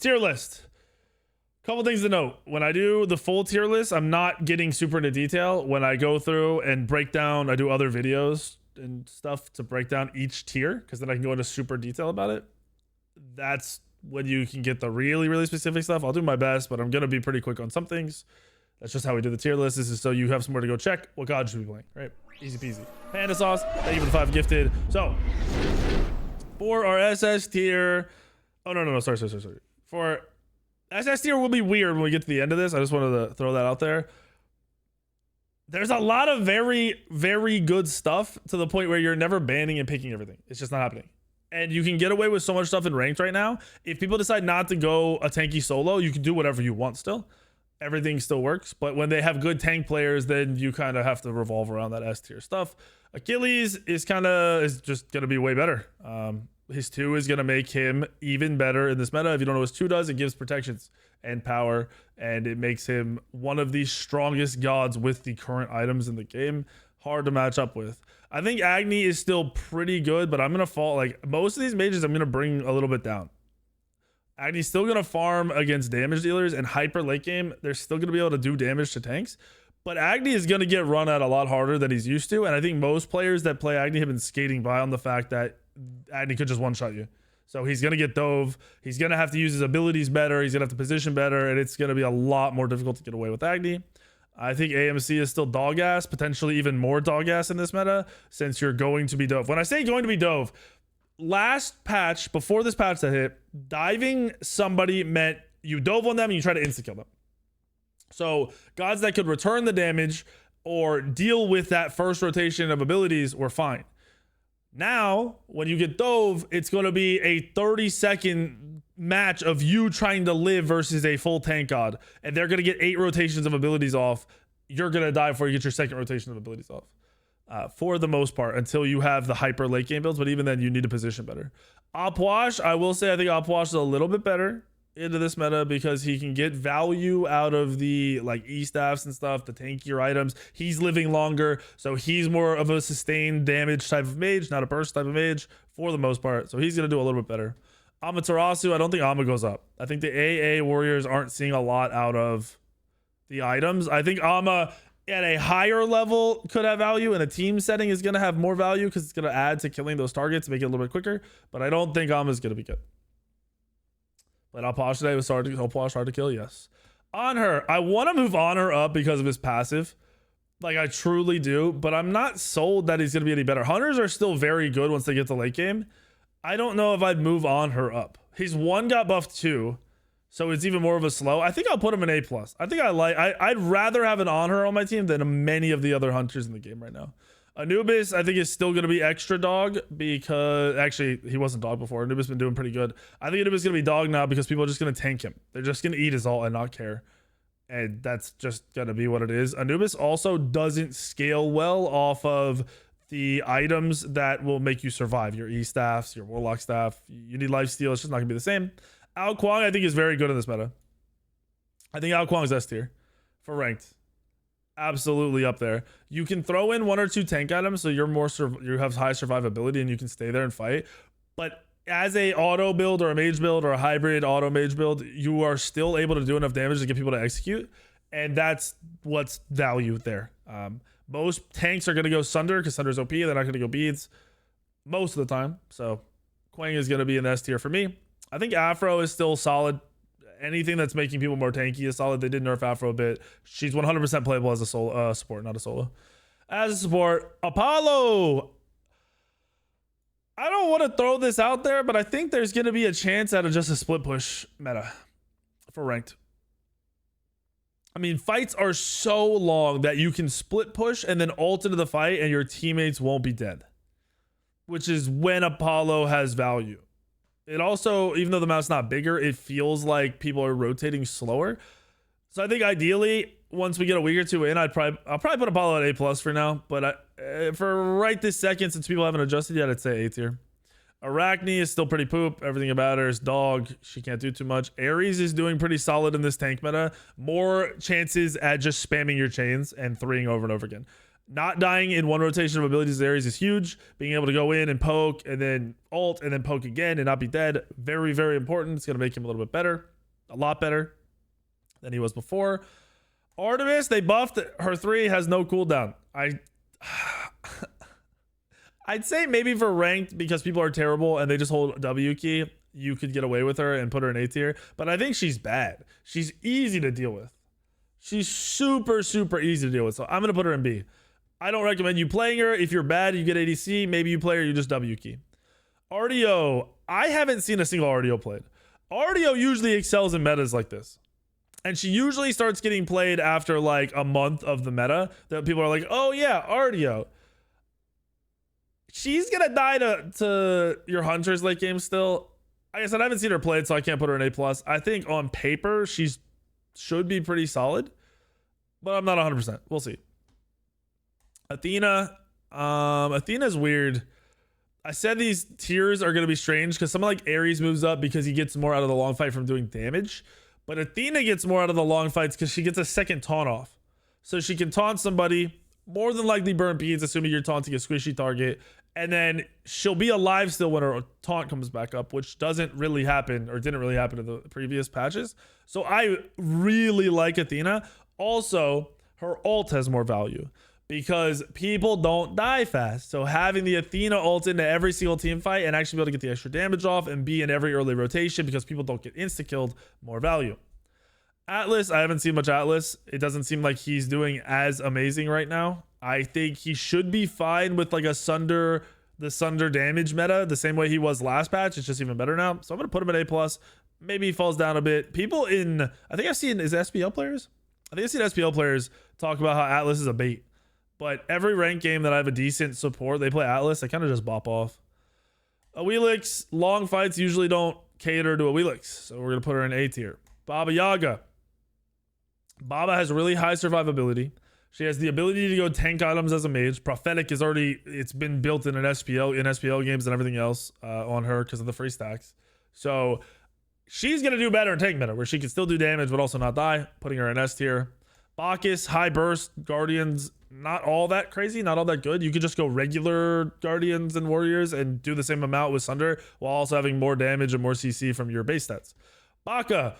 Tier list. Couple things to note. When I do the full tier list, I'm not getting super into detail. When I go through and break down, I do other videos and stuff to break down each tier, because then I can go into super detail about it. That's when you can get the really, really specific stuff. I'll do my best, but I'm going to be pretty quick on some things. That's just how we do the tier list. This is so you have somewhere to go check what god should be playing, right? Easy peasy. Panda sauce, thank you for the 5 gifted. So, for our SS tier... Oh, no, sorry. For SS tier will be weird when we get to the end of this. I just wanted to throw that out there. There's a lot of very, very good stuff to the point where you're never banning and picking everything. It's just not happening. And you can get away with so much stuff in ranked right now. If people decide not to go a tanky solo, you can do whatever you want still. Everything still works. But when they have good tank players, then you kind of have to revolve around that S tier stuff. Achilles is just going to be way better. His 2 is going to make him even better in this meta. If you don't know what his 2 does, it gives protections and power, and it makes him one of the strongest gods with the current items in the game. Hard to match up with. I think Agni is still pretty good, but I'm going to fall, like most of these mages, I'm going to bring a little bit down. Agni's still going to farm against damage dealers, and hyper late game, they're still going to be able to do damage to tanks. But Agni is going to get run at a lot harder than he's used to, and I think most players that play Agni have been skating by on the fact that Agni could just one-shot you. So he's going to get dove. He's going to have to use his abilities better. He's going to have to position better, and it's going to be a lot more difficult to get away with Agni. I think AMC is still dog ass, potentially even more dog ass in this meta, since you're going to be dove. When I say going to be dove, last patch, before this patch that hit, diving somebody meant you dove on them and you try to insta-kill them. So gods that could return the damage or deal with that first rotation of abilities were fine. Now, when you get dove, it's going to be a 30-second match of you trying to live versus a full tank god. And they're going to get 8 rotations of abilities off. You're going to die before you get your second rotation of abilities off. For the most part, until you have the hyper late game builds. But even then, you need to position better. Opwash, I will say I think Opwash is a little bit better into this meta because he can get value out of the like E-staffs and stuff, the tankier items. He's living longer, so he's more of a sustained damage type of mage, not a burst type of mage for the most part. So he's going to do a little bit better. Amaterasu, I don't think Ama goes up. I think the AA warriors aren't seeing a lot out of the items. I think Ama at a higher level could have value, and a team setting is going to have more value because it's going to add to killing those targets, make it a little bit quicker. But I don't think Ama is going to be good. But Alpash today was hard to kill, yes. On her, I want to move on her up because of his passive. Like, I truly do, but I'm not sold that he's going to be any better. Hunters are still very good once they get to late game. I don't know if I'd move on her up. His 1 got buffed 2, so it's even more of a slow. I think I'll put him an A+. I think I'd rather have an on her on my team than many of the other hunters in the game right now. Anubis, I think, is still going to be extra dog because actually he wasn't dog before. Anubis been doing pretty good. I think Anubis is going to be dog now because people are just going to tank him. They're just going to eat his ult and not care. And that's just going to be what it is. Anubis also doesn't scale well off of the items that will make you survive. Your E-staffs, your Warlock staff. You need lifesteal. It's just not going to be the same. Ao Kuang, I think, is very good in this meta. I think Ao Kuang is S tier for ranked. Absolutely up there. You can throw in 1 or 2 tank items, so you're you have high survivability and you can stay there and fight. But as a auto build or a mage build or a hybrid auto mage build, you are still able to do enough damage to get people to execute, and that's what's valued there. Most tanks are going to go Sunder because Sunder's OP. They're not going to go beads most of the time. So Quang is going to be an S tier for me. I think Afro is still solid. Anything that's making people more tanky is solid. They did nerf Afro a bit. She's 100% playable as a solo support, not a solo. As a support, Apollo. I don't want to throw this out there, but I think there's going to be a chance out of just a split push meta for ranked. I mean, fights are so long that you can split push and then ult into the fight and your teammates won't be dead, which is when Apollo has value. It also, even though the map's not bigger, it feels like people are rotating slower. So I think ideally, once we get a week or 2 in, I'll probably put Apollo at A+ for now. But for right this second, since people haven't adjusted yet, I'd say A tier. Arachne is still pretty poop. Everything about her is dog. She can't do too much. Ares is doing pretty solid in this tank meta. More chances at just spamming your chains and 3ing over and over again. Not dying in one rotation of abilities areas is huge. Being able to go in and poke and then ult and then poke again and not be dead. Very, very important. It's going to make him a little bit better. A lot better than he was before. Artemis, they buffed her 3, has no cooldown. I'd say maybe for ranked, because people are terrible and they just hold W key, you could get away with her and put her in A tier. But I think she's bad. She's easy to deal with. She's super, super easy to deal with. So I'm going to put her in B. I don't recommend you playing her. If you're bad, you get ADC. Maybe you play her, you just W key. RDO. I haven't seen a single RDO played. RDO usually excels in metas like this. And she usually starts getting played after like a month of the meta. That people are like, oh yeah, RDO. She's going to die to your Hunters late game still. Like I said, I haven't seen her played, so I can't put her in A+. I think on paper, should be pretty solid. But I'm not 100%. We'll see. Athena. Athena's weird. I said these tiers are going to be strange because someone like Ares moves up because he gets more out of the long fight from doing damage. But Athena gets more out of the long fights because she gets a second taunt off. So she can taunt somebody, more than likely burn beads, assuming you're taunting a squishy target. And then she'll be alive still when her taunt comes back up, which doesn't really happen or didn't really happen in the previous patches. So I really like Athena. Also, her ult has more value because people don't die fast. So having the Athena ult into every single team fight and actually be able to get the extra damage off and be in every early rotation because people don't get insta-killed, more value. Atlas, I haven't seen much Atlas. It doesn't seem like he's doing as amazing right now. I think he should be fine with like the Sunder damage meta, the same way he was last patch. It's just even better now. So I'm going to put him at A+. Maybe he falls down a bit. People I think I've seen, is SPL players? I think I've seen SPL players talk about how Atlas is a bait. But every ranked game that I have a decent support, they play Atlas. They kind of just bop off. Awilix, long fights usually don't cater to Awilix. So we're going to put her in A tier. Baba Yaga. Baba has really high survivability. She has the ability to go tank items as a mage. Prophetic is already, it's been built in SPL games and everything else on her because of the free stacks. So she's going to do better in tank meta where she can still do damage but also not die, putting her in S tier. Bacchus, high burst, Guardians, not all that crazy, not all that good. You could just go regular Guardians and Warriors and do the same amount with Sunder while also having more damage and more CC from your base stats. Baka,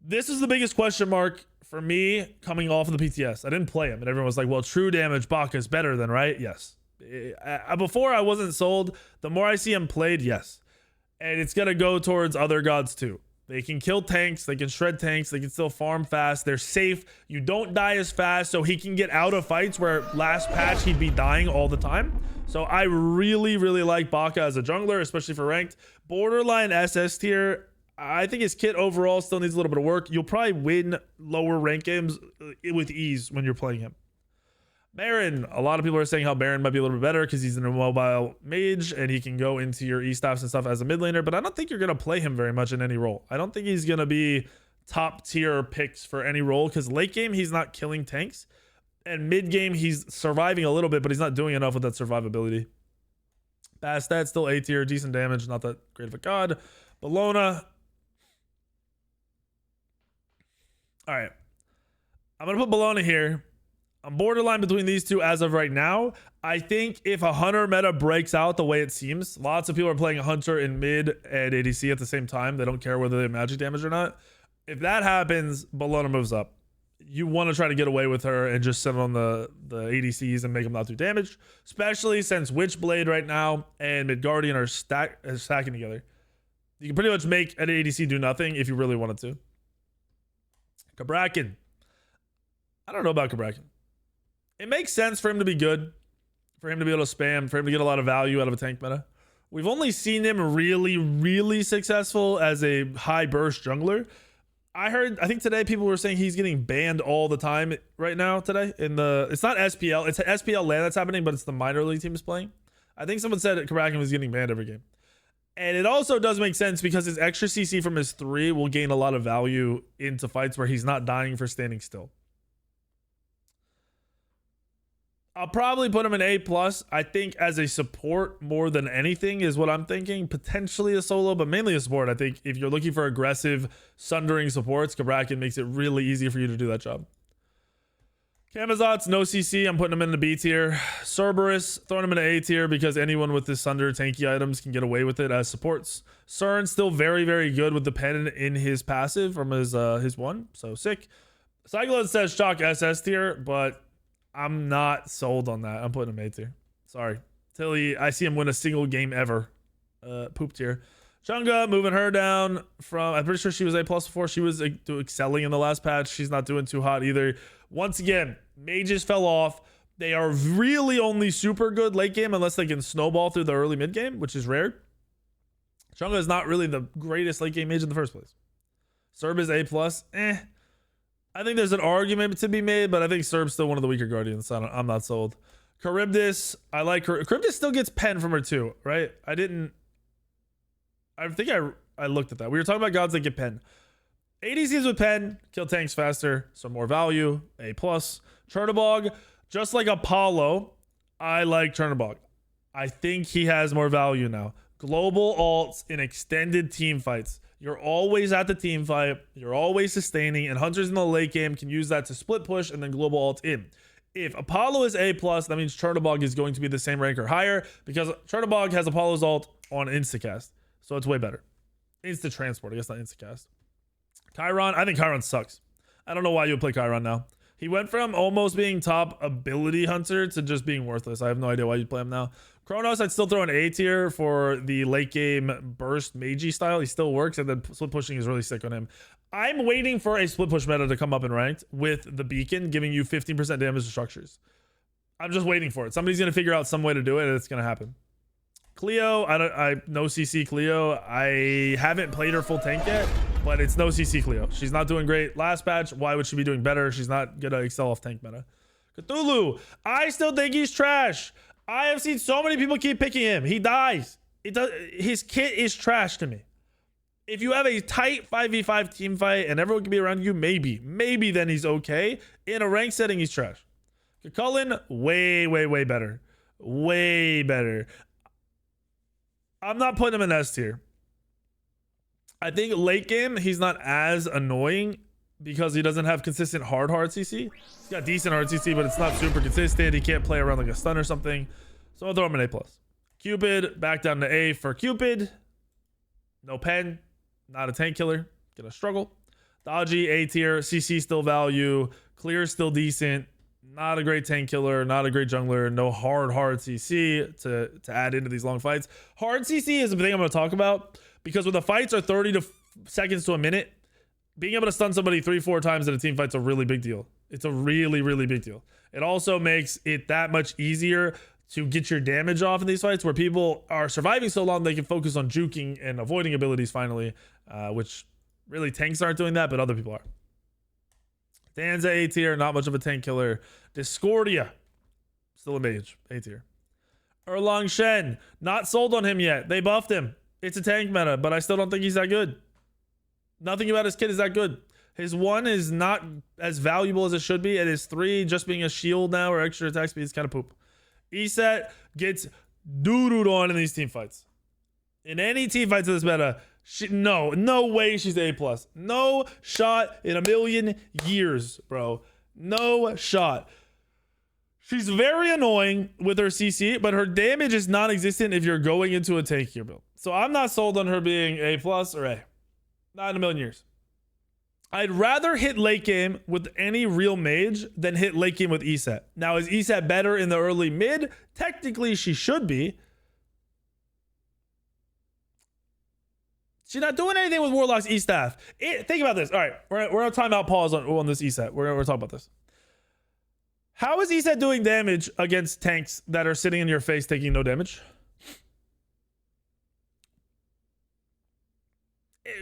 this is the biggest question mark for me coming off of the PTS. I didn't play him and everyone was like, well, true damage Baka is better than, right? Yes. Before I wasn't sold. The more I see him played, yes. And it's going to go towards other gods too. They can kill tanks, they can shred tanks, they can still farm fast, they're safe, you don't die as fast, so he can get out of fights where last patch he'd be dying all the time. So I really, really like Baka as a jungler, especially for ranked. Borderline SS tier, I think his kit overall still needs a little bit of work. You'll probably win lower rank games with ease when you're playing him. Baron, a lot of people are saying how Baron might be a little bit better because he's an immobile mage and he can go into your E-staffs and stuff as a mid laner, but I don't think you're going to play him very much in any role. I don't think he's going to be top tier picks for any role because late game he's not killing tanks and mid game he's surviving a little bit, but he's not doing enough with that survivability. Bastet, still A tier, decent damage, not that great of a god. Bellona. All right. I'm going to put Bellona here. I'm borderline between these two as of right now. I think if a Hunter meta breaks out the way it seems, lots of people are playing a Hunter in mid and ADC at the same time. They don't care whether they have magic damage or not. If that happens, Bellona moves up. You want to try to get away with her and just sit on the ADCs and make them not do damage, especially since Witchblade right now and Midgardian are stacking together. You can pretty much make an ADC do nothing if you really wanted to. Kabrakan. I don't know about Kabrakan. It makes sense for him to be good, for him to be able to spam, for him to get a lot of value out of a tank meta. We've only seen him really, really successful as a high burst jungler. I think today people were saying he's getting banned all the time right now today. It's not SPL, it's an SPL LAN that's happening, but it's the minor league teams playing. I think someone said Kabrakan was getting banned every game. And it also does make sense because his extra CC from his 3 will gain a lot of value into fights where he's not dying for standing still. I'll probably put him in A+. I think as a support more than anything is what I'm thinking. Potentially a solo, but mainly a support. I think if you're looking for aggressive, sundering supports, Kabrakan makes it really easy for you to do that job. Camazot's no CC. I'm putting him in the B tier. Cerberus, throwing him in the A tier because anyone with this Sunder tanky items can get away with it as supports. CERN still very, very good with the pen in his passive from his one. So sick. Cyclone says Shock SS tier, but I'm not sold on that. I'm putting him A tier. Sorry. Tilly, I see him win a single game ever. Poop tier. Chunga, moving her down from, I'm pretty sure she was A+ before. She was excelling in the last patch. She's not doing too hot either. Once again, mages fell off. They are really only super good late game unless they can snowball through the early mid game, which is rare. Chunga is not really the greatest late game mage in the first place. Serb is A+. I think there's an argument to be made, but I think Serb's still one of the weaker guardians. So I'm not sold. Charybdis, I like her. Charybdis still gets pen from her too, right? I think I looked at that. We were talking about gods that get pen. ADCs with pen kill tanks faster, so more value. A+. Chernobog, just like Apollo, I like Chernobog. I think he has more value now. Global alts in extended team fights. You're always at the team fight. You're always sustaining, and hunters in the late game can use that to split push and then global alt in. If Apollo is A+, that means Chernobog is going to be the same rank or higher because Chernobog has Apollo's ult on Instacast. So it's way better. Insta transport, I guess not Instacast. Chiron, I think Chiron sucks. I don't know why you would play Chiron now. He went from almost being top ability hunter to just being worthless. I have no idea why you'd play him now. Kronos, I'd still throw an A tier for the late game burst magey style. He still works, and then split pushing is really sick on him. I'm waiting for a split push meta to come up in ranked with the beacon giving you 15% damage to structures. I'm just waiting for it. Somebody's going to figure out some way to do it, and it's going to happen. Cleo, I no CC Cleo. I haven't played her full tank yet, but it's no CC Cleo. She's not doing great last patch. Why would she be doing better? She's not gonna excel off tank meta. Cthulhu, I still think he's trash. I have seen so many people keep picking him. He dies. His kit is trash to me. If you have a tight 5v5 team fight and everyone can be around you, maybe then he's okay. In a rank setting, he's trash. Cullen, way better. Way better. I'm not putting him in S tier. I think late game, he's not as annoying because he doesn't have consistent hard CC. He's got decent hard CC, but it's not super consistent. He can't play around like a stun or something. So I'll throw him an A+. Cupid, back down to A for Cupid. No pen, not a tank killer. Gonna struggle. Dodgy, A tier. CC still value. Clear still decent. Not a great tank killer, not a great jungler, no hard CC to add into these long fights. Hard CC is the thing I'm going to talk about because when the fights are 30 seconds to a minute, being able to stun somebody 3-4 times in a team fight's a really big deal. It's a really big deal. It also makes it that much easier to get your damage off in these fights where people are surviving so long they can focus on juking and avoiding abilities finally, which really tanks aren't doing that, but other people are. Danza A tier, not much of a tank killer. Discordia, still a mage, A tier. Erlang Shen, not sold on him yet. They buffed him. It's a tank meta, but I still don't think he's that good. Nothing about his kit is that good. His 1 is not as valuable as it should be, and his 3 just being a shield now or extra attack speed is kind of poop. ESET gets doo-dooed on in these team fights. In any team fights of this meta, no way she's A+. No shot in a million years, bro. No shot. She's very annoying with her CC, but her damage is non-existent if you're going into a tankier build. So I'm not sold on her being A+ or A. Not in a million years. I'd rather hit late game with any real mage than hit late game with ESET. Now, is ESET better in the early mid? Technically, she should be. She's not doing anything with Warlock's E-Staff. Think about this. All right, we're on timeout pause on this ESET. We're talking about this. How is ESET doing damage against tanks that are sitting in your face taking no damage?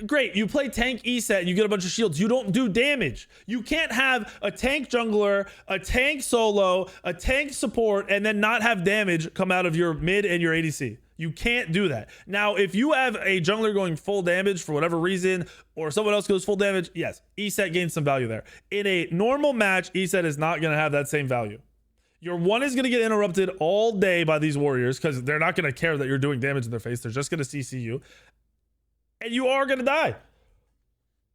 Great, you play tank ESET and you get a bunch of shields. You don't do damage. You can't have a tank jungler, a tank solo, a tank support, and then not have damage come out of your mid and your ADC. You can't do that. Now, if you have a jungler going full damage for whatever reason, or someone else goes full damage, yes, ESET gains some value there. In a normal match, ESET is not going to have that same value. Your 1 is going to get interrupted all day by these warriors because they're not going to care that you're doing damage in their face. They're just going to CC you. And you are going to die.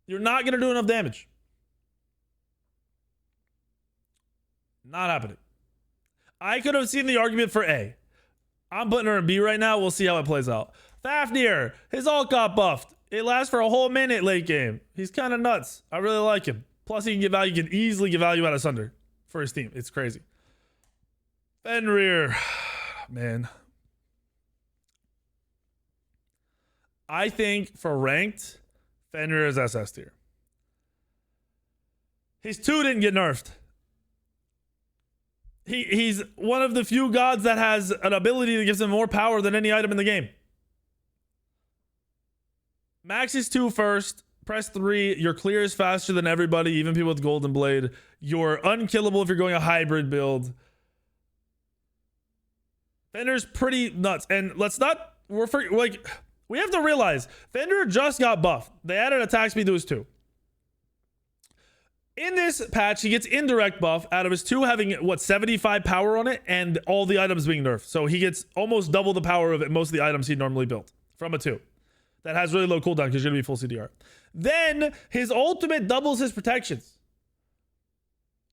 You're not going to do enough damage. Not happening. I could have seen the argument for A. I'm putting her in B right now. We'll see how it plays out. Fafnir, his ult got buffed. It lasts for a whole minute late game. He's kind of nuts. I really like him. Plus, he can get value. He can easily get value out of Sunder for his team. It's crazy. Fenrir, man. I think for ranked, Fenrir is SS tier. His 2 didn't get nerfed. He's one of the few gods that has an ability that gives him more power than any item in the game. Max his 2 first. Press 3. Your clear is faster than everybody, even people with Golden Blade. You're unkillable if you're going a hybrid build. Fenrir's pretty nuts. And let's not... we have to realize, Fenrir just got buffed. They added attack speed to his 2. In this patch, he gets indirect buff out of his 2 having, 75 power on it, and all the items being nerfed. So he gets almost double the power of it, most of the items he normally built from a 2. That has really low cooldown because you're going to be full CDR. Then, his ultimate doubles his protections.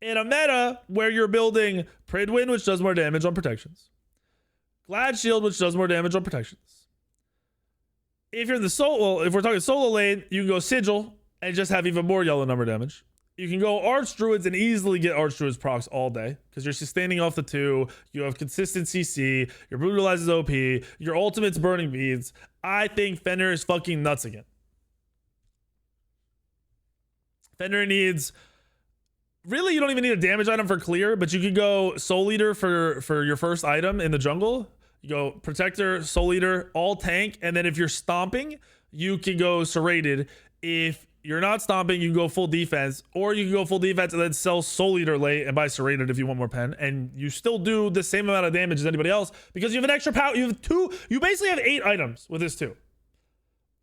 In a meta where you're building Pridwin, which does more damage on protections. Glad Shield, which does more damage on protections. If you're in the solo, if we're talking solo lane, you can go Sigil and just have even more yellow number damage. You can go Archdruids and easily get Archdruids procs all day because you're sustaining off the 2. You have consistent CC. Your Brutalize is OP. Your ultimate's burning beads. I think Fenrir is fucking nuts again. Fenrir needs... Really, you don't even need a damage item for clear, but you could go Soul Eater for your first item in the jungle. You go Protector, Soul Eater, all tank, and then if you're stomping, you can go Serrated. If you're not stomping, you can go full defense, or you can go full defense and then sell Soul Eater late and buy Serrated if you want more pen, and you still do the same amount of damage as anybody else because you have an extra power. You have 2. You basically have 8 items with this 2.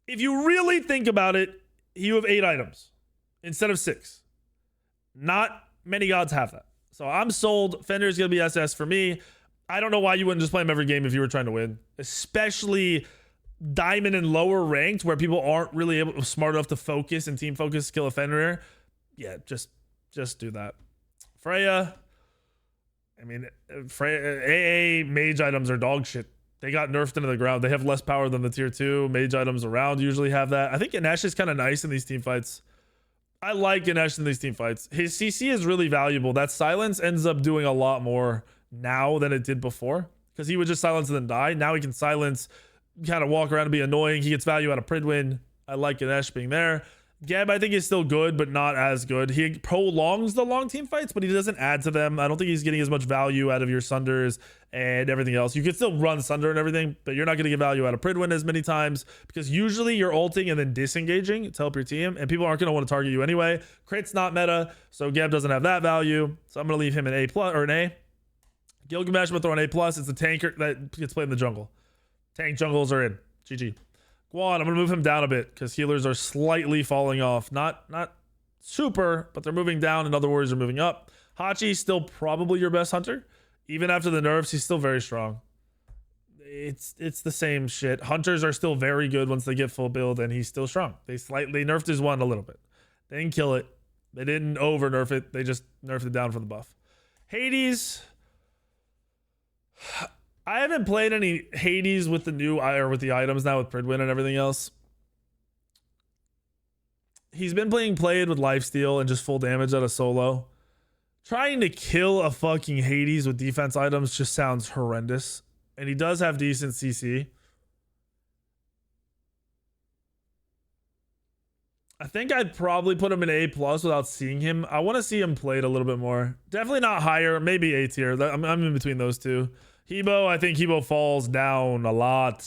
If you really think about it, you have 8 items instead of 6. Not many gods have that. So I'm sold. Fenrir's going to be SS for me. I don't know why you wouldn't just play him every game if you were trying to win, especially diamond and lower ranked where people aren't really smart enough to focus and team focus kill a Fenrir. Yeah, just do that. Freya, I mean, Freya, AA mage items are dog shit. They got nerfed into the ground. They have less power than the tier 2. Mage items around usually have that. I think Ganesh is kind of nice in these team fights. I like Ganesh in these team fights. His CC is really valuable. That silence ends up doing a lot more now than it did before because he would just silence and then die. Now he can silence, kind of walk around and be annoying. He gets value out of Pridwin. I like Ganesh being there. Geb, I think is still good, but not as good. He prolongs the long team fights, but he doesn't add to them. I don't think he's getting as much value out of your Sunders and everything else. You can still run Sunder and everything, but you're not going to get value out of Pridwin as many times because usually you're ulting and then disengaging to help your team, and people aren't going to want to target you anyway. Crit's not meta, so Geb doesn't have that value, so I'm going to leave him an A plus or an A. Gilgamesh, I'm going to throw an A plus. It's the tanker that gets played in the jungle. Tank jungles are in. GG. Guan, I'm going to move him down a bit because healers are slightly falling off. Not super, but they're moving down and other warriors are moving up. Hachi's still probably your best hunter. Even after the nerfs, he's still very strong. It's the same shit. Hunters are still very good once they get full build, and he's still strong. They nerfed his one a little bit. They didn't kill it. They didn't over nerf it. They just nerfed it down for the buff. Hades... I haven't played any Hades with the new or with the items now with Pridwin and everything else. He's been played with lifesteal and just full damage out of solo. Trying to kill a fucking Hades with defense items just sounds horrendous. And he does have decent CC. I think I'd probably put him in A plus without seeing him. I want to see him played a little bit more. Definitely not higher, maybe A tier. I'm in between those two. Hebo, I think Hebo falls down a lot.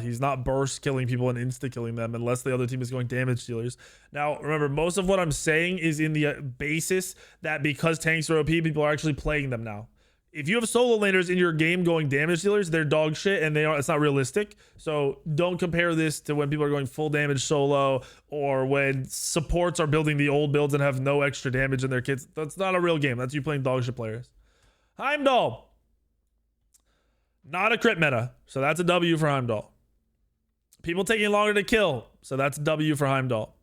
He's not burst killing people and insta killing them unless the other team is going damage dealers. Now, remember, most of what I'm saying is in the basis that because tanks are OP, people are actually playing them now. If you have solo laners in your game going damage dealers, they're dog shit and it's not realistic. So don't compare this to when people are going full damage solo or when supports are building the old builds and have no extra damage in their kits. That's not a real game. That's you playing dog shit players. Heimdall. Not a crit meta, so that's a W for Heimdall. People taking longer to kill, so that's a W for Heimdall.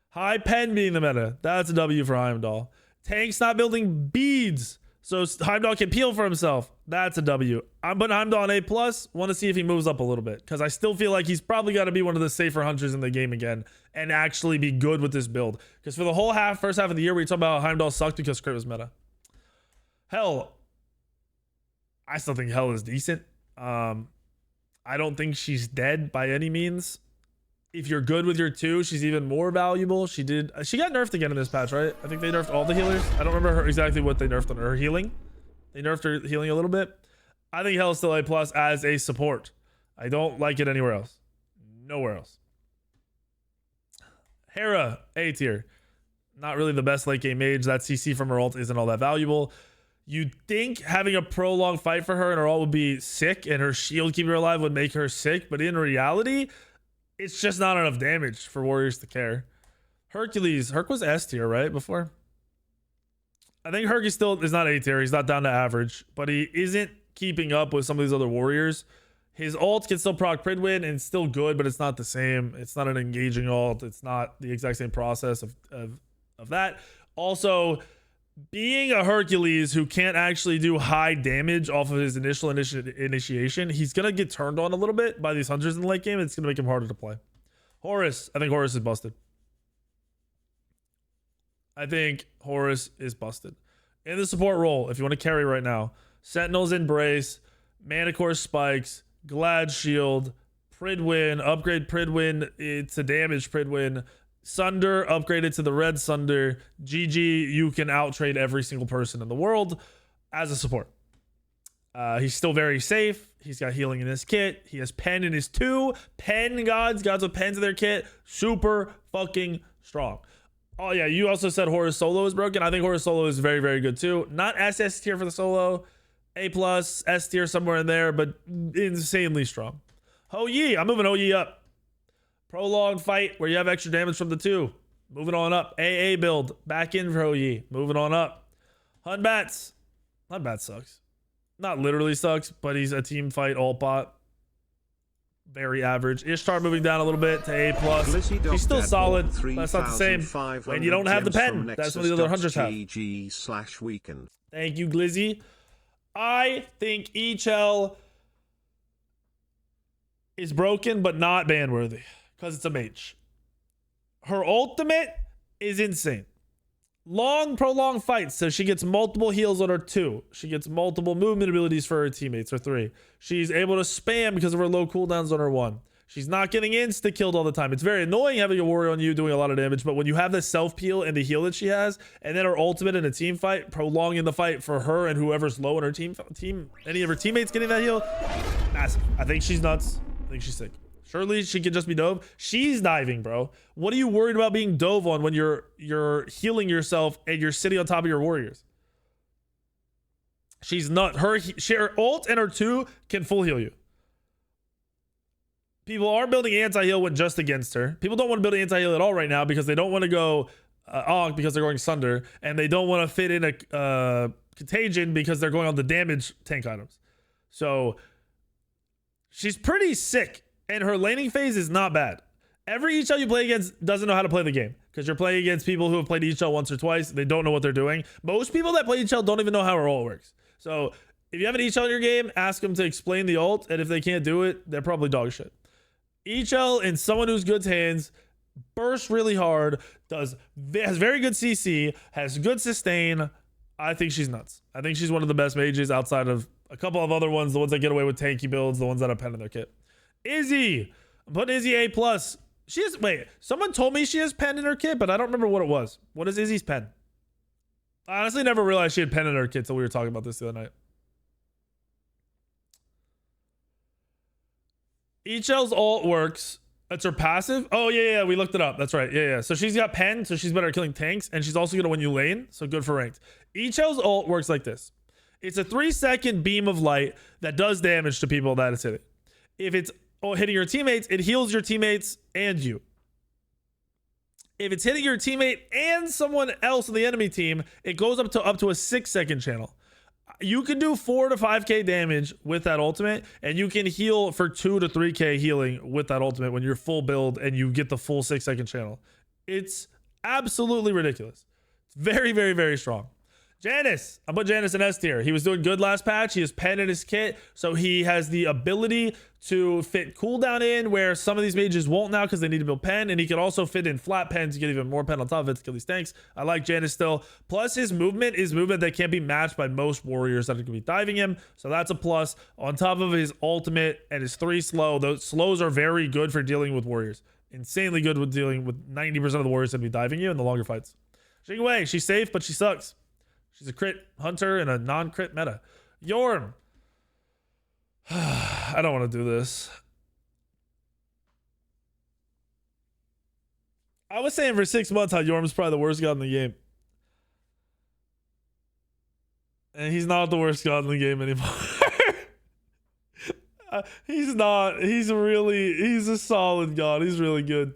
High pen being the meta, that's a W for Heimdall. Tanks not building beads, So Heimdall can peel for himself. That's a W. I'm putting Heimdall on A+. Want to see if he moves up a little bit, because I still feel like he's probably got to be one of the safer hunters in the game again and actually be good with this build. Because for the whole first half of the year, we talk about how Heimdall sucked because crit was meta. Hell, I still think Hell is decent. I don't think she's dead by any means. If you're good with your 2, she's even more valuable. She got nerfed again in this patch, right? I think they nerfed all the healers. I don't remember exactly what they nerfed on her healing. They nerfed her healing a little bit. I think Hell is still A+ as a support. I don't like it anywhere else. Nowhere else. Hera, A tier. Not really the best late game mage. That CC from her ult isn't all that valuable. You'd think having a prolonged fight for her and her ult would be sick, and her shield keeping her alive would make her sick, but in reality, it's just not enough damage for warriors to care. Hercules. Herc was S tier, right? Before? I think Herc is not A tier. He's not down to average, but he isn't keeping up with some of these other warriors. His ult can still proc Pridwin and it's still good, but it's not the same. It's not an engaging ult. It's not the exact same process of that. Also, being a Hercules who can't actually do high damage off of his initial initiation, he's going to get turned on a little bit by these hunters in the late game. It's going to make him harder to play. Horus. I think Horus is busted. In the support role, if you want to carry right now, Sentinel's Embrace, Manicore Spikes, Glad Shield, Pridwin, upgrade Pridwin. It's a damage Pridwin. Sunder, upgraded to the red Sunder. GG, you can outtrade every single person in the world as a support. He's still very safe. He's got healing in his kit. He has pen in his 2. Pen gods with pens in their kit. Super fucking strong. Oh yeah, you also said Horus solo is broken. I think Horus solo is very, very good too. Not SS tier for the solo. A+, S tier somewhere in there, but insanely strong. Ho Yi, I'm moving Ho Yi up. Prolonged fight where you have extra damage from the 2. Moving on up. AA build. Back in for Ho Yi. Moving on up. Hun Bats. Hun Bats sucks. Not literally sucks, but he's a team fight all pot. Very average. Ishtar moving down a little bit to A+. She's still solid, but that's not the same when you don't have the pen. That's what the other hunters have. Thank you, Glizzy. I think Echel is broken, but not ban-worthy because it's a mage. Her ultimate is insane. Long, prolonged fights, so she gets multiple heals on her 2. She gets multiple movement abilities for her teammates, or 3. She's able to spam because of her low cooldowns on her 1. She's not getting insta-killed all the time. It's very annoying having a warrior on you doing a lot of damage, but when you have the self-peel and the heal that she has, and then her ultimate in a team fight, prolonging the fight for her and whoever's low in her team, any of her teammates getting that heal, massive. I think she's nuts. I think she's sick. Surely she could just be dove. She's diving, bro. What are you worried about being dove on when you're healing yourself and you're sitting on top of your warriors? She's not. Her ult and her 2 can full heal you. People are building anti-heal when just against her. People don't want to build anti-heal at all right now because they don't want to go Ankh because they're going Sunder, and they don't want to fit in a Contagion because they're going on the damage tank items. So she's pretty sick. And her laning phase is not bad. Every ECHL you play against doesn't know how to play the game because you're playing against people who have played ECHL once or twice. They don't know what they're doing. Most people that play ECHL don't even know how her ult works. So if you have an ECHL in your game, ask them to explain the ult. And if they can't do it, they're probably dog shit. ECHL in someone who's good hands, bursts really hard, has very good CC, has good sustain. I think she's nuts. I think she's one of the best mages outside of a couple of other ones, the ones that get away with tanky builds, the ones that have pen in their kit. Izzy. I'm putting Izzy A+. She has, wait, someone told me she has pen in her kit, but I don't remember what it was. What is Izzy's pen? I honestly never realized she had pen in her kit until we were talking about this the other night. Echel's ult works. It's her passive. Oh, yeah, we looked it up. That's right. Yeah. So she's got pen, so she's better at killing tanks, and she's also going to win you lane, so good for ranked. Echel's ult works like this. It's a 3-second beam of light that does damage to people that it's hitting. If it's hitting your teammates, it heals your teammates and you. If it's hitting your teammate and someone else on the enemy team, it goes up to a 6-second channel. You can do 4 to 5k damage with that ultimate, and you can heal for 2 to 3k healing with that ultimate when you're full build and you get the full 6-second channel. It's absolutely ridiculous. It's very, very, very strong. Janus. I put Janus in S tier. He was doing good last patch. He has pen in his kit, so he has the ability to fit cooldown in where some of these mages won't now because they need to build pen, and he can also fit in flat pen to get even more pen on top of it to kill these tanks. I like Janus still. Plus his movement is movement that can't be matched by most warriors that are going to be diving him, so that's a plus. On top of his ultimate and his 3 slow, those slows are very good for dealing with warriors. Insanely good with dealing with 90% of the warriors that be diving you in the longer fights. Xingwei, she's safe, but she sucks. She's a crit hunter in a non-crit meta. Yorm. I don't want to do this. I was saying for 6 months how Yorm's probably the worst god in the game. And he's not the worst god in the game anymore. He's not. He's a solid god. He's really good.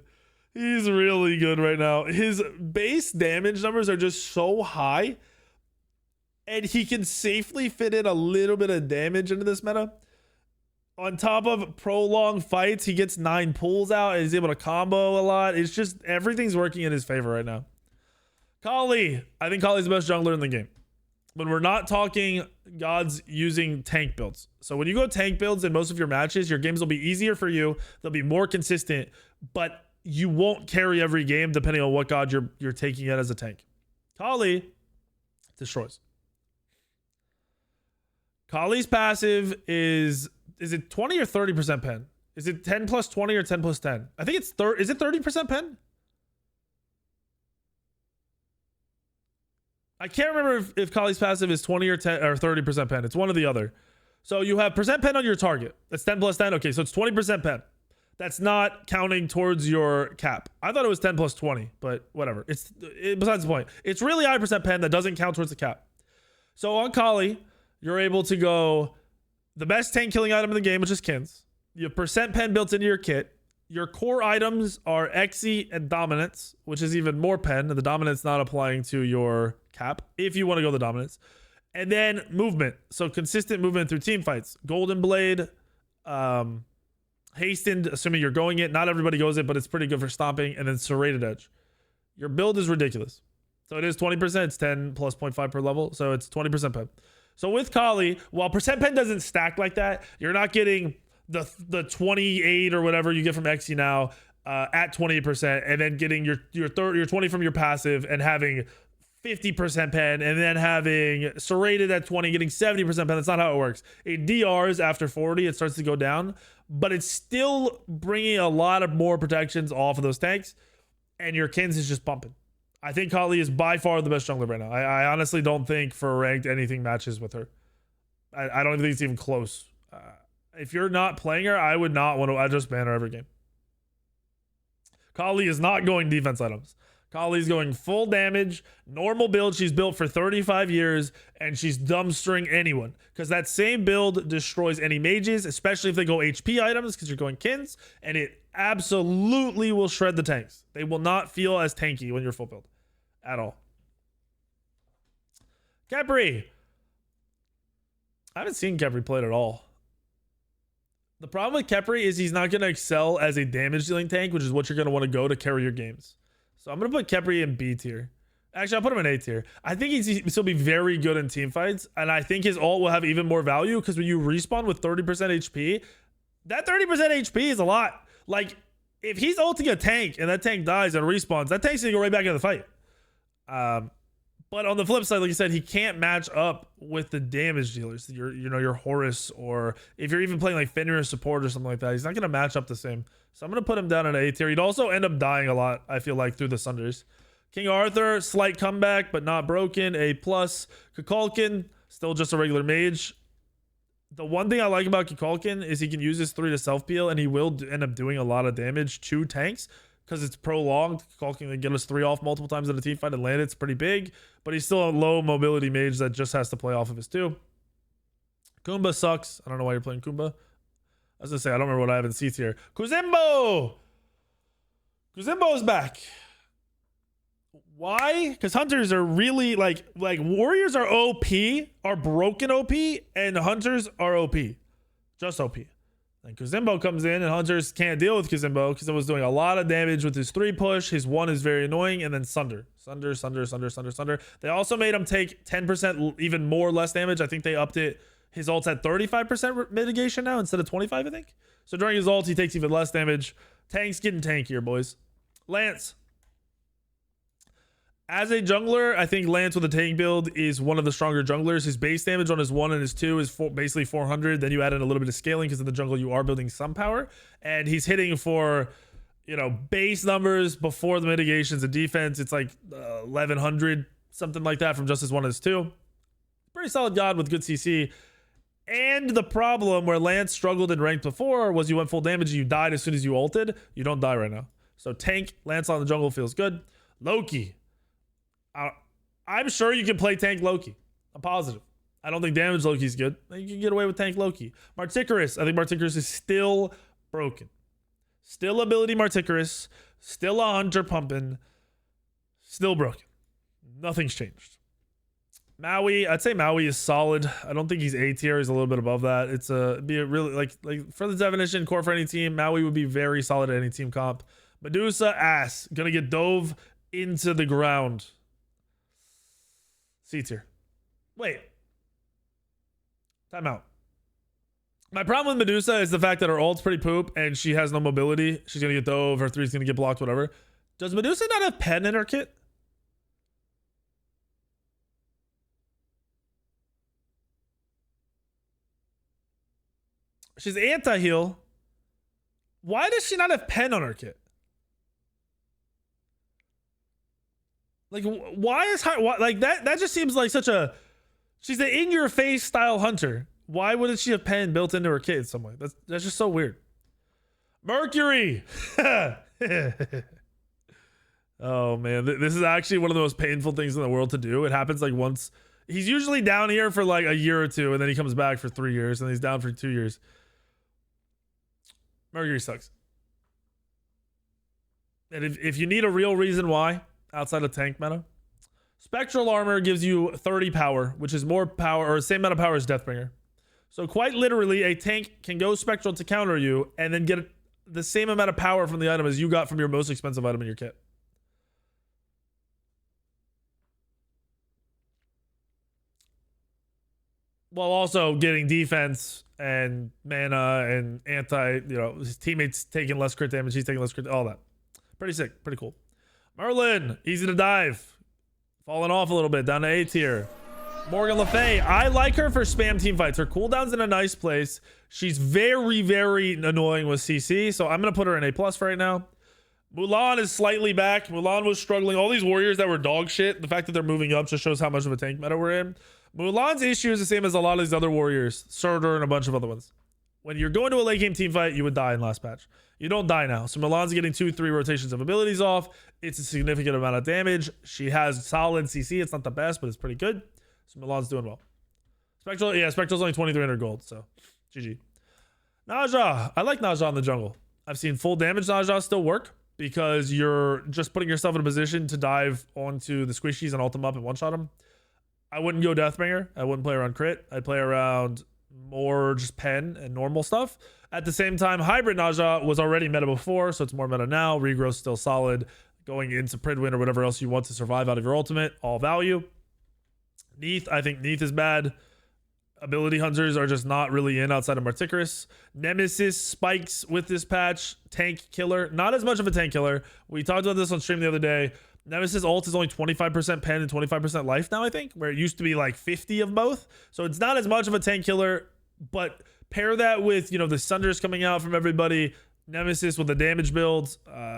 He's really good right now. His base damage numbers are just so high. And he can safely fit in a little bit of damage into this meta. On top of prolonged fights, he gets 9 pulls out and he's able to combo a lot. It's just everything's working in his favor right now. Kali. I think Kali's the best jungler in the game. But we're not talking gods using tank builds. So when you go tank builds in most of your matches, your games will be easier for you. They'll be more consistent, but you won't carry every game depending on what god you're taking it as a tank. Kali destroys. Kali's passive is it 20 or 30% pen? Is it 10 plus 20 or 10 plus 10? I think it's is it 30% pen? I can't remember if Kali's passive is 20 or 10 or 30% pen. It's one or the other. So you have percent pen on your target. That's 10 plus 10. Okay, so it's 20% pen. That's not counting towards your cap. I thought it was 10 plus 20, but whatever. Besides the point. It's really high percent pen that doesn't count towards the cap. So on Kali, you're able to go the best tank killing item in the game, which is Kins. You have percent pen built into your kit. Your core items are Xe and Dominance, which is even more pen, and the Dominance not applying to your cap if you want to go the Dominance. And then movement. So consistent movement through team fights. Golden Blade, Hastened, assuming you're going it. Not everybody goes it, but it's pretty good for stomping. And then Serrated Edge. Your build is ridiculous. So it is 20%. It's 10 plus 0.5 per level. So it's 20% pen. So with Kali, while percent pen doesn't stack like that, you're not getting the 28 or whatever you get from Xe now at 28%, and then getting your 20 from your passive and having 50% pen, and then having Serrated at 20, getting 70% pen. That's not how it works. It DRs after 40. It starts to go down, but it's still bringing a lot of more protections off of those tanks, and your Kins is just pumping. I think Kali is by far the best jungler right now. I honestly don't think for ranked anything matches with her. I don't even think it's even close. If you're not playing her, I would not want to. I just ban her every game. Kali is not going defense items. Kali's going full damage, normal build. She's built for 35 years, and she's dumbstering anyone. Because that same build destroys any mages, especially if they go HP items, because you're going Kins, and it absolutely will shred the tanks. They will not feel as tanky when you're full build. At all. Khepri. I haven't seen Khepri played at all. The problem with Khepri is he's not going to excel as a damage dealing tank, which is what you're going to want to go to carry your games. So I'm going to put Khepri in B tier. Actually, I'll put him in A tier. I think he'll still be very good in team fights, and I think his ult will have even more value because when you respawn with 30% HP, that 30% HP is a lot. Like, if he's ulting a tank and that tank dies and respawns, that tank's going to go right back into the fight. But on the flip side, like you said, he can't match up with the damage dealers. Your Horus, or if you're even playing like Fenrir support or something like that, he's not going to match up the same. So I'm going to put him down at A tier. He'd also end up dying a lot, I feel like, through the Sunders. King Arthur, slight comeback, but not broken. A+. Kukulkan, still just a regular mage. The one thing I like about Kukulkan is he can use his 3 to self-peel, and he will end up doing a lot of damage to tanks. Because it's prolonged, Kukulkan can get us 3 off multiple times in a team fight and land. It's pretty big, but he's still a low mobility mage that just has to play off of his 2. Kumba sucks. I don't know why you're playing Kumba. I was gonna say I don't remember what I have in C tier. Kuzimbo is back. Why? Because hunters are really like warriors are OP, are broken OP, and hunters are OP, just OP. And Kazimbo comes in, and hunters can't deal with Kazimbo. Kazimbo's doing a lot of damage with his 3 push. His 1 is very annoying, and then Sunder. Sunder. They also made him take 10% even more less damage. I think they upped it. His ult's at 35% mitigation now instead of 25, I think. So during his ult, he takes even less damage. Tank's getting tankier, boys. Lance. As a jungler, I think Lance with a tank build is one of the stronger junglers. His base damage on his 1 and his 2 is basically 400. Then you add in a little bit of scaling because in the jungle you are building some power. And he's hitting for, you know, base numbers before the mitigations and defense. It's like 1100, something like that from just his 1 and his 2. Pretty solid god with good CC. And the problem where Lance struggled in ranked before was you went full damage and you died as soon as you ulted. You don't die right now. So tank, Lance on the jungle feels good. Loki. I'm sure you can play tank Loki. I'm positive. I don't think damage Loki's good. You can get away with tank Loki. Marticarus. I think Marticarus is still broken. Still ability Marticarus. Still a hunter pumping. Still broken. Nothing's changed. Maui. I'd say Maui is solid. I don't think he's A tier. He's a little bit above that. It's be a really like for the definition core for any team. Maui would be very solid at any team comp. Medusa ass. Gonna get dove into the ground. C tier. Wait. Time out. My problem with Medusa is the fact that her ult's pretty poop and she has no mobility. She's going to get dove. Her 3's going to get blocked, whatever. Does Medusa not have pen in her kit? She's anti-heal. Why does she not have pen on her kit? Like, why is like that? That just seems like such a. She's an in-your-face style hunter. Why wouldn't she have pen built into her kit in some way? That's just so weird. Mercury. Oh man, this is actually one of the most painful things in the world to do. It happens like once. He's usually down here for like a year or two, and then he comes back for 3 years, and he's down for 2 years. Mercury sucks. And if you need a real reason why. Outside of tank meta, spectral armor gives you 30 power, which is more power or the same amount of power as Deathbringer. So quite literally, a tank can go spectral to counter you and then get the same amount of power from the item as you got from your most expensive item in your kit. While also getting defense and mana and anti, you know, his teammates taking less crit damage, he's taking less crit, all that. Pretty sick, pretty cool. Merlin, easy to dive. Falling off a little bit, down to A tier. Morgan Le Fay, I like her for spam team fights. Her cooldown's in a nice place. She's very, very annoying with CC, so I'm going to put her in A+ right now. Mulan is slightly back. Mulan was struggling. All these warriors that were dog shit, the fact that they're moving up just shows how much of a tank meta we're in. Mulan's issue is the same as a lot of these other warriors. Surtur and a bunch of other ones. When you're going to a late game team fight, you would die in last patch. You don't die now. So Milan's getting 2-3 rotations of abilities off. It's a significant amount of damage. She has solid CC. It's not the best, but it's pretty good. So Milan's doing well. Spectral, yeah, Spectral's only 2,300 gold. So GG. Naja. I like Naja in the jungle. I've seen full damage Naja still work because you're just putting yourself in a position to dive onto the squishies and ult them up and one-shot them. I wouldn't go Deathbringer. I wouldn't play around crit. I'd play around more just pen and normal stuff. At the same time, Hybrid Naja was already meta before, so it's more meta now. Regrowth's still solid. Going into Pridwin or whatever else you want to survive out of your ultimate, all value. Neith, I think Neith is bad. Ability hunters are just not really in outside of Marticarus. Nemesis spikes with this patch. Tank killer. Not as much of a tank killer. We talked about this on stream the other day. Nemesis ult is only 25% pen and 25% life now, I think, where it used to be like 50 of both. So it's not as much of a tank killer, but pair that with, you know, the Sunders coming out from everybody, Nemesis with the damage build,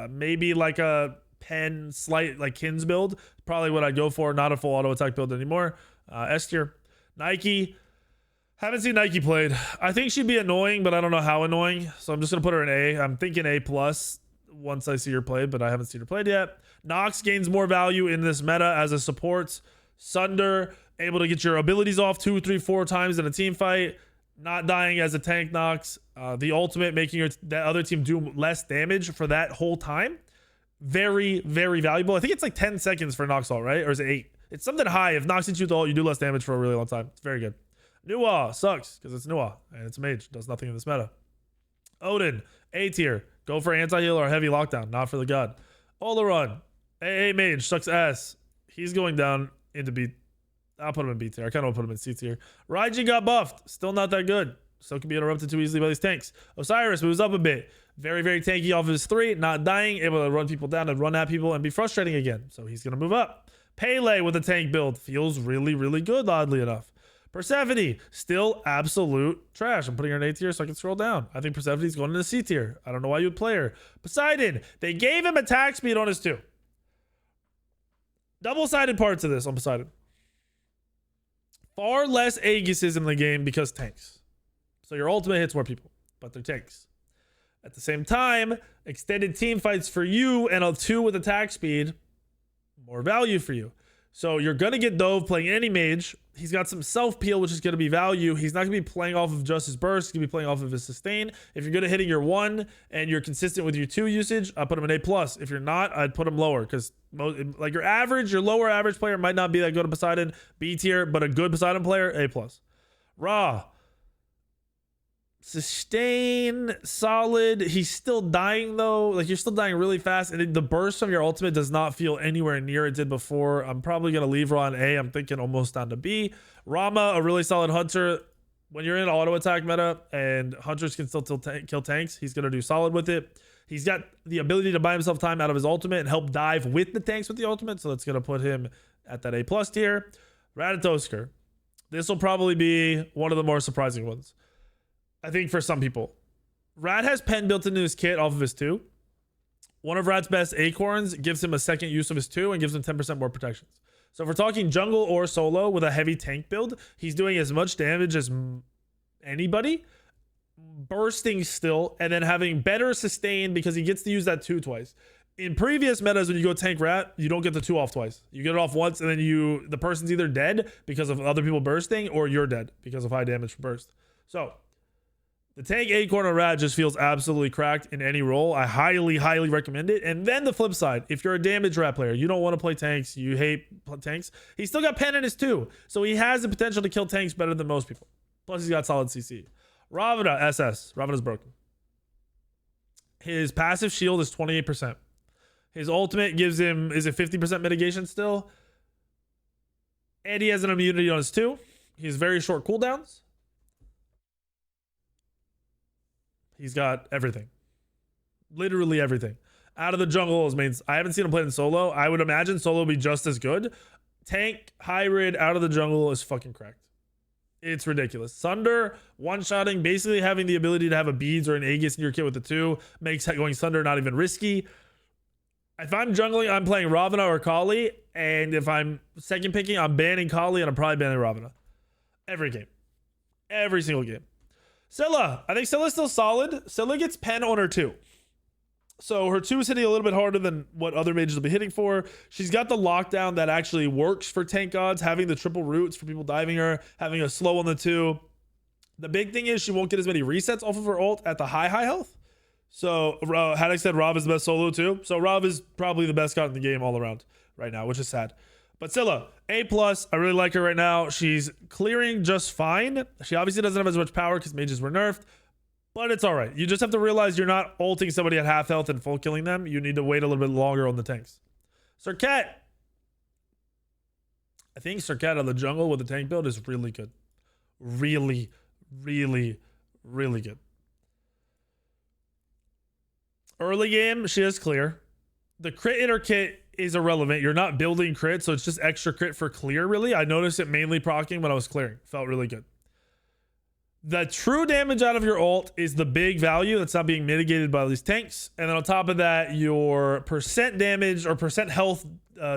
maybe like a pen slight like Kins build, probably what I'd go for. Not a full auto attack build anymore. S tier. Nike. Haven't seen Nike played. I think she'd be annoying, but I don't know how annoying. So I'm just going to put her in A. I'm thinking A+ once I see her played, but I haven't seen her played yet. Nox gains more value in this meta as a support. Sunder, able to get your abilities off 2, 3, 4 times in a team fight. Not dying as a tank Nox. The ultimate making that other team do less damage for that whole time. Very, very valuable. I think it's like 10 seconds for Nox ult, right? Or is it 8? It's something high. If Nox hits you with the ult, you do less damage for a really long time. It's very good. Nuwa sucks because it's Nuwa and it's a mage. Does nothing in this meta. Odin, A tier. Go for anti-heal or heavy lockdown, not for the god. Oleron, AA mage, sucks ass. He's going down into B. I'll put him in B tier. I kind of want to put him in C tier. Raijin got buffed. Still not that good. So can be interrupted too easily by these tanks. Osiris moves up a bit. Very, very tanky off of his 3. Not dying. Able to run people down and run at people and be frustrating again. So he's going to move up. Pele with a tank build. Feels really, really good, oddly enough. Persephone, still absolute trash. I'm putting her in A tier so I can scroll down. I think Persephone's going into C tier. I don't know why you would play her. Poseidon, they gave him attack speed on his 2. Double-sided parts of this on Poseidon. Far less Aegises in the game because tanks. So your ultimate hits more people, but they're tanks. At the same time, extended team fights for you and a 2 with attack speed, more value for you. So you're going to get Dove playing any mage. He's got some self-peel, which is going to be value. He's not going to be playing off of just his burst. He's going to be playing off of his sustain. If you're good at hitting your 1 and you're consistent with your 2 usage, I'd put him in A+. If you're not, I'd put him lower because like your lower average player might not be that good at Poseidon. B tier, but a good Poseidon player, A+. Ra. Sustain, solid. He's still dying though. Like you're still dying really fast, and the burst from your ultimate does not feel anywhere near it did before. I'm probably gonna leave Ra on A. I'm thinking almost down to B. Rama, a really solid hunter. When you're in auto attack meta and hunters can still kill tanks, he's gonna do solid with it. He's got the ability to buy himself time out of his ultimate and help dive with the tanks with the ultimate, so that's gonna put him at that A+ tier. Ratatosker. This will probably be one of the more surprising ones, I think, for some people. Rat has pen built into his kit off of his 2. One of Rat's best acorns gives him a second use of his 2 and gives him 10% more protections. So if we're talking jungle or solo with a heavy tank build, he's doing as much damage as anybody, bursting still, and then having better sustain because he gets to use that 2 twice. In previous metas, when you go tank Rat, you don't get the 2 off twice. You get it off once, and then the person's either dead because of other people bursting, or you're dead because of high damage for burst. So the tank acorn of Rat just feels absolutely cracked in any role. I highly, highly recommend it. And then the flip side, if you're a damage Rat player, you don't want to play tanks, you hate tanks, he's still got pen in his 2. So he has the potential to kill tanks better than most people. Plus he's got solid CC. Ravana SS. Ravana's broken. His passive shield is 28%. His ultimate gives him, is it 50% mitigation still? And he has an immunity on his 2. He has very short cooldowns. He's got everything. Literally everything. Out of the jungle is mains. I haven't seen him play in solo. I would imagine solo will be just as good. Tank, hybrid, out of the jungle is fucking cracked. It's ridiculous. Sunder, one-shotting, basically having the ability to have a beads or an Aegis in your kit with the 2 makes going Sunder not even risky. If I'm jungling, I'm playing Ravana or Kali. And if I'm second picking, I'm banning Kali and I'm probably banning Ravana. Every game. Every single game. Scylla. I think Scylla's still solid. Scylla gets pen on her 2. So her 2 is hitting a little bit harder than what other mages will be hitting for. She's got the lockdown that actually works for tank gods, having the triple roots for people diving her, having a slow on the 2. The big thing is she won't get as many resets off of her ult at the high health. So Haddock said Rav is the best solo too. So Rav is probably the best god in the game all around right now, which is sad. But Scylla, A+. I really like her right now. She's clearing just fine. She obviously doesn't have as much power because mages were nerfed, but it's all right. You just have to realize you're not ulting somebody at half health and full killing them. You need to wait a little bit longer on the tanks. Serket. I think Serket out of the jungle with the tank build is really good. Really, really, really good. Early game, she is clear. The crit in her kit is irrelevant. You're not building crit, so it's just extra crit for clear, really. I noticed it mainly proccing when I was clearing. Felt really good. The true damage out of your ult is the big value that's not being mitigated by these tanks. And then on top of that, your percent damage or percent health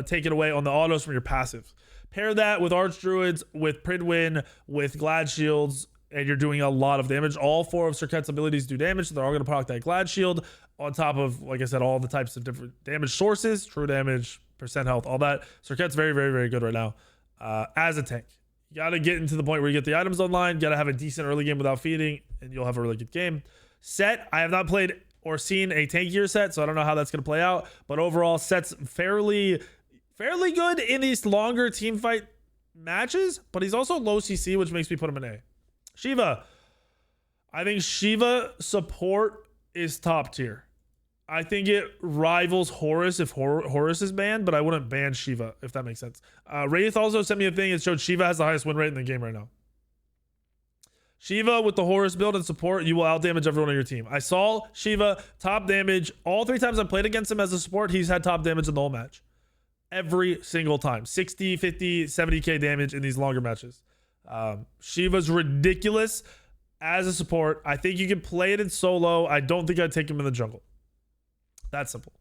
taken away on the autos from your passive. Pair that with Archdruids, with Pridwin, with Glad Shields, and you're doing a lot of damage. All 4 of Serket's abilities do damage, so they're all going to proc that Glad Shield on top of, like I said, all the types of different damage sources, true damage, percent health, all that. Serket's very, very, very good right now as a tank. You got to get into the point where you get the items online, got to have a decent early game without feeding, and you'll have a really good game. Set, I have not played or seen a tankier set, so I don't know how that's going to play out, but overall, Set's fairly good in these longer team fight matches, but he's also low CC, which makes me put him in A. Shiva, I think Shiva support is top tier. I think it rivals Horus if Horus is banned, but I wouldn't ban Shiva, if that makes sense. Wraith also sent me a thing. It showed Shiva has the highest win rate in the game right now. Shiva with the Horus build and support, you will outdamage everyone on your team. I saw Shiva top damage. All 3 times I played against him as a support, he's had top damage in the whole match. Every single time. 60, 50, 70k damage in these longer matches. Shiva's ridiculous as a support. I think you can play it in solo. I don't think I'd take him in the jungle. That simple.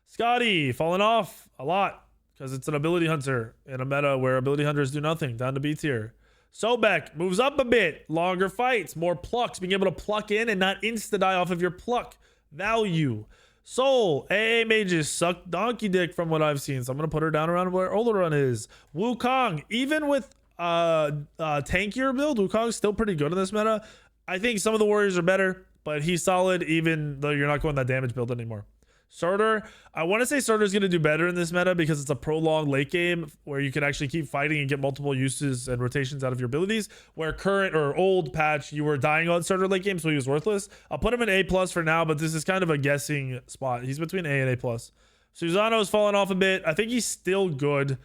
Scotty falling off a lot because it's an ability hunter in a meta where ability hunters do nothing. Down to B tier. Sobek moves up a bit. Longer fights, more plucks, being able to pluck in and not insta die off of your pluck. Value. Soul. AA mages suck donkey dick from what I've seen. So I'm gonna put her down around where Oleron is. Wukong, even with tankier build, Wukong's still pretty good in this meta. I think some of the warriors are better, but he's solid even though you're not going that damage build anymore. Surtur, I want to say Surtur's going to do better in this meta because it's a prolonged late game where you can actually keep fighting and get multiple uses and rotations out of your abilities, where current or old patch you were dying on Surtur late game, so he was worthless. I'll put him in A+ for now, but this is kind of a guessing spot. He's between A and A+. Susano's fallen off a bit. I think he's still good.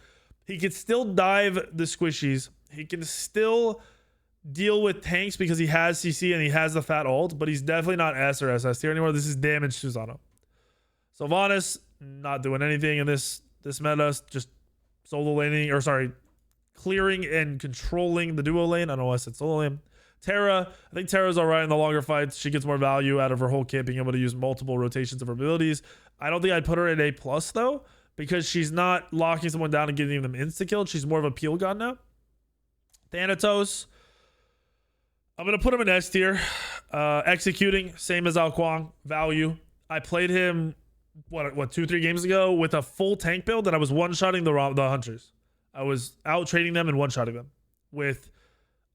He can still dive the squishies. He can still deal with tanks because he has CC and he has the fat ult, but he's definitely not S or SS tier anymore. This is damage Susano. Sylvanas, not doing anything in this meta, just solo laning, or sorry, clearing and controlling the duo lane. I don't know why I said solo lane. Terra, I think Terra's all right in the longer fights. She gets more value out of her whole kit, being able to use multiple rotations of her abilities. I don't think I'd put her at A+ though, because she's not locking someone down and getting them insta-killed. She's more of a peel god now. Thanatos, I'm going to put him in S tier. Executing, same as Ao Kuang, value. I played him what 2-3 games ago with a full tank build, and I was one-shotting the hunters. I was out trading them and one-shotting them with,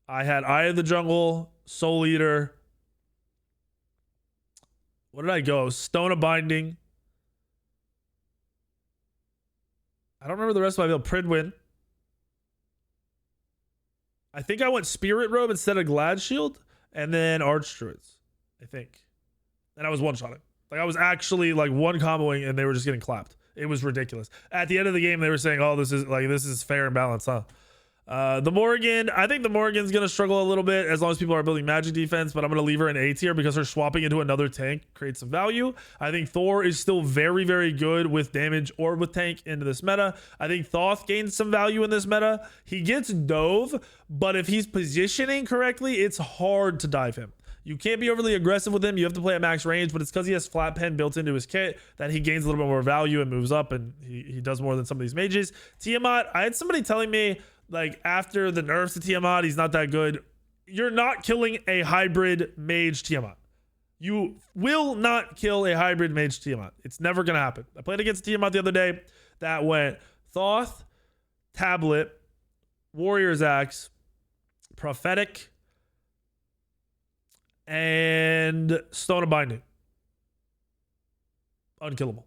I had Eye of the Jungle, Soul Eater. What did I go? Stone of Binding. I don't remember the rest of my build. Pridwin. I think I went Spirit Robe instead of Glad Shield, and then Arch Druids, I think. And I was one-shotting. Like, I was actually like one comboing and they were just getting clapped. It was ridiculous. At the end of the game, they were saying, oh, this is fair and balanced, huh? The Morrigan, I think the Morrigan's going to struggle a little bit as long as people are building magic defense, but I'm going to leave her in A tier because her swapping into another tank creates some value. I think Thor is still very, very good with damage or with tank into this meta. I think Thoth gains some value in this meta. He gets dove, but if he's positioning correctly, it's hard to dive him. You can't be overly aggressive with him. You have to play at max range, but it's because he has flat pen built into his kit that he gains a little bit more value and moves up, and he does more than some of these mages. Tiamat, I had somebody telling me, like, after the nerfs to Tiamat, he's not that good. You're not killing a hybrid mage Tiamat. You will not kill a hybrid mage Tiamat. It's never going to happen. I played against Tiamat the other day that went Thoth, Tablet, Warrior's Axe, Prophetic, and Stone of Binding. Unkillable.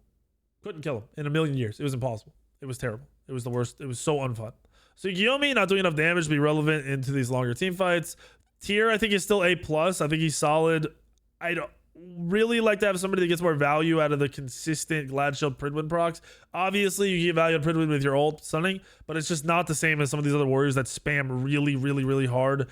Couldn't kill him in a million years. It was impossible. It was terrible. It was the worst. It was so unfun. So Guillaume not doing enough damage to be relevant into these longer team fights. Tier, I think, is still A+. I think he's solid. I don't really like to have somebody that gets more value out of the consistent Glad Shield Pridwin procs. Obviously, you get value on Pridwin with your ult stunning, but it's just not the same as some of these other warriors that spam really, really, really hard,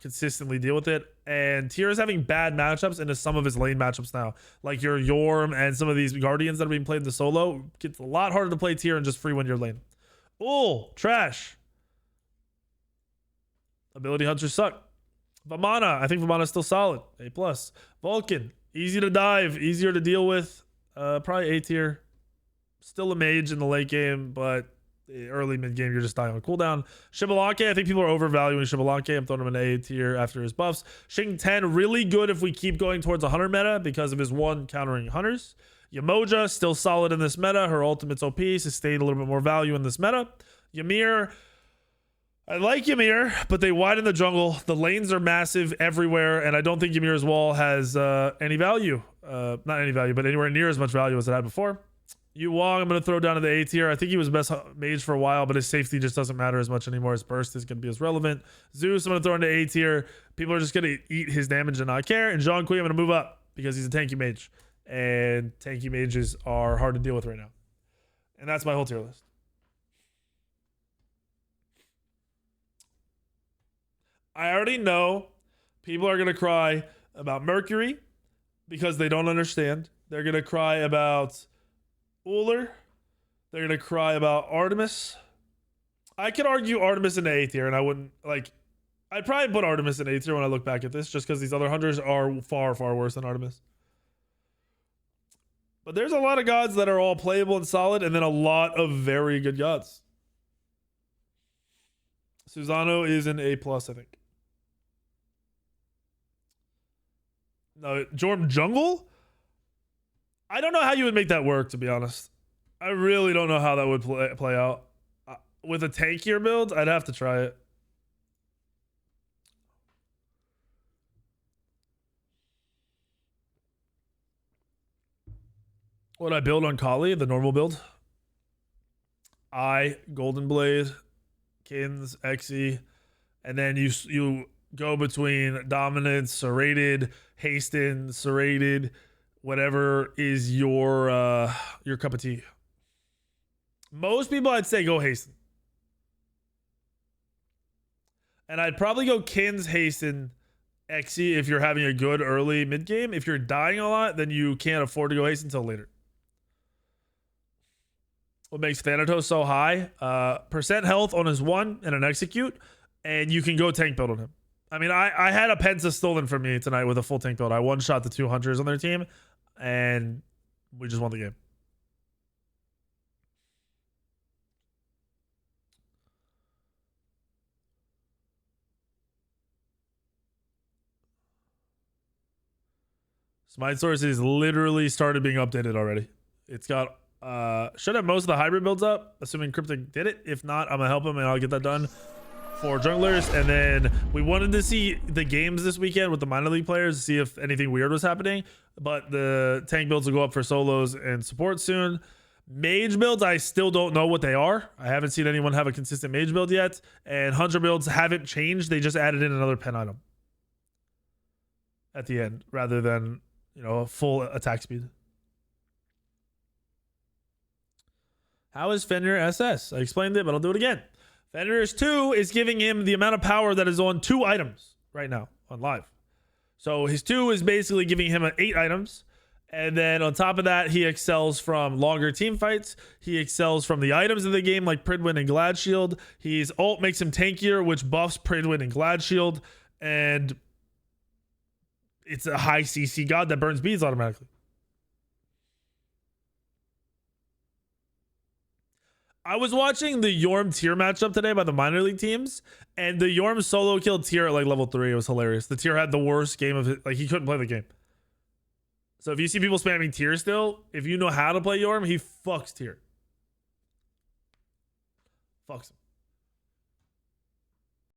consistently deal with it. And Tier is having bad matchups into some of his lane matchups now, like your Yorm and some of these Guardians that are being played in the solo. Gets a lot harder to play Tier and just free win your lane. Oh, trash. Ability hunters suck. Vamana, I think Vamana's still solid. A+. Vulcan, easy to dive, easier to deal with. Probably A tier. Still a mage in the late game, but early mid game you're just dying on cooldown. Shibalanke, I think people are overvaluing Shibalanke. I'm throwing him in A tier after his buffs. Shing 10, really good if we keep going towards a hunter meta because of his one countering hunters. Yamoja, still solid in this meta. Her ultimate's OP, sustained a little bit more value in this meta. Ymir, I like Ymir, but they widen the jungle. The lanes are massive everywhere, and I don't think Ymir's wall has any value. Not any value, but anywhere near as much value as it had before. Yu Wong, I'm going to throw down to the A tier. I think he was best mage for a while, but his safety just doesn't matter as much anymore. His burst is going to be as relevant. Zeus, I'm going to throw into A tier. People are just going to eat his damage and not care. And Zhong Kui, I'm going to move up because he's a tanky mage. And tanky mages are hard to deal with right now. And that's my whole tier list. I already know people are going to cry about Mercury because they don't understand. They're going to cry about Uller. They're going to cry about Artemis. I could argue Artemis in the A tier, and I wouldn't, like, I'd probably put Artemis in A tier when I look back at this, just because these other hunters are far, far worse than Artemis. But there's a lot of gods that are all playable and solid, and then a lot of very good gods. Susano is an A+, I think. No, Jorm Jungle? I don't know how you would make that work, to be honest. I really don't know how that would play out. With a tankier build, I'd have to try it. What I build on Kali, the normal build? Golden Blade, Kins, Xe, and then you go between Dominance, Serrated, Hasten, Serrated, whatever is your cup of tea. Most people, I'd say go Hasten. And I'd probably go Kins, Hasten, Xe if you're having a good early mid game. If you're dying a lot, then you can't afford to go Hasten until later. What makes Thanatos so high? Percent health on his 1 and an execute, and you can go tank build on him. I mean, I had a Pensa stolen from me tonight with a full tank build. I one-shot the 2 hunters on their team, and we just won the game. Smite Source is literally started being updated already. It's got should have most of the hybrid builds up, assuming Cryptic did it. If not, I'm gonna help him and I'll get that done for junglers. And then we wanted to see the games this weekend with the minor league players to see if anything weird was happening, but the tank builds will go up for solos and support soon. Mage builds, I still don't know what they are. I haven't seen anyone have a consistent mage build yet, and hunter builds haven't changed. They just added in another pen item at the end rather than, you know, a full attack speed. How is Fenrir SS? I explained it, but I'll do it again. Fenrir's 2 is giving him the amount of power that is on 2 items right now on live. So his 2 is basically giving him 8 items. And then on top of that, he excels from longer team fights. He excels from the items of the game like Pridwin and Glad Shield. His ult makes him tankier, which buffs Pridwin and Glad Shield. And it's a high CC god that burns beads automatically. I was watching the Yorm tier matchup today by the minor league teams, and the Yorm solo killed tier at like level 3. It was hilarious. The tier had the worst game of it. Like, he couldn't play the game. So if you see people spamming tier still, if you know how to play Yorm, he fucks tier. Fucks him.